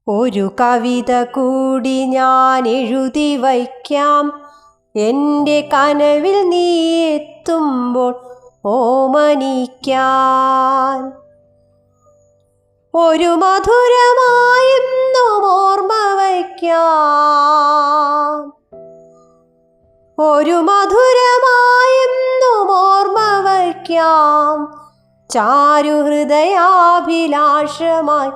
ഒരു കവിത കൂടി ഞാൻ എഴുതി വയ്ക്കാം, എൻ്റെ കനവിൽ നീ എത്തുമ്പോൾ ഓമനിക്കാൻ. ഒരു മധുരമായെന്നും ഓർമ്മ വയ്ക്കാം, ഒരു മധുരമായെന്നും ഓർമ്മ വയ്ക്കാം. ചാരുഹൃദയാഭിലാഷമായി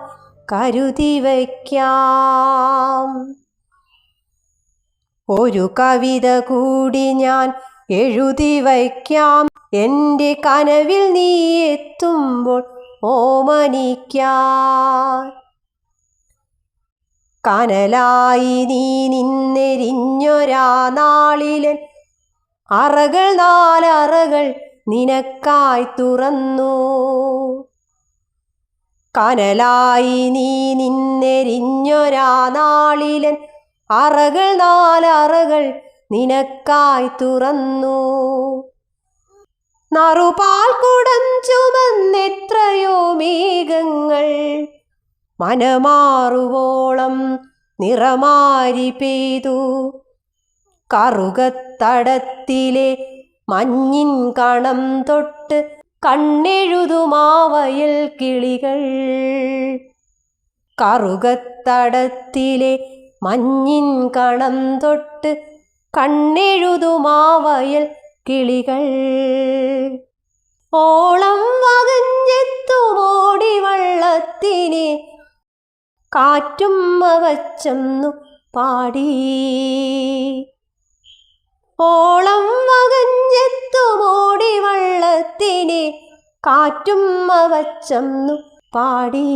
കരുതി വയ്ക്കാം. ഒരു കവിത കൂടി ഞാൻ എഴുതി വയ്ക്കാം, എൻ്റെ കനവിൽ നീ എത്തുമ്പോൾ ഓമനിക്കാൻ. കനലായി നീ നിന്നെരിഞ്ഞൊരാ നാളിലൻ അറകൾ നാലറകൾ നിനക്കായി തുറന്നു. കനലായി നീ നിന്നെരിഞ്ഞൊരാ നാളിലൻ അറകൾ നാലറകൾ നിനക്കായി തുറന്നു. നറുപാൽ കുടം ചുമന്നെത്രയോ മേഘങ്ങൾ മനമാറുവോളം നിറമാരി പെയ്തു. കറുകത്തടത്തിലെ മഞ്ഞിൻ കണം തൊട്ട് കണ്ണെഴുതുമാവയൽ കിളികൾ. കറുകത്തടത്തിലെ മഞ്ഞിൻ കണം തൊട്ട് കണ്ണെഴുതുമാവയൽ കിളികൾ. ഓളം വകഞ്ഞെത്തുമോടി വള്ളത്തിനെ കാറ്റുമ്മ വച്ചെന്നു പാടി. ഓളം വകഞ്ഞെത്തുമോടി വള്ളത്തിനെ കാറ്റുമ്മ വച്ചെന്നു പാടി.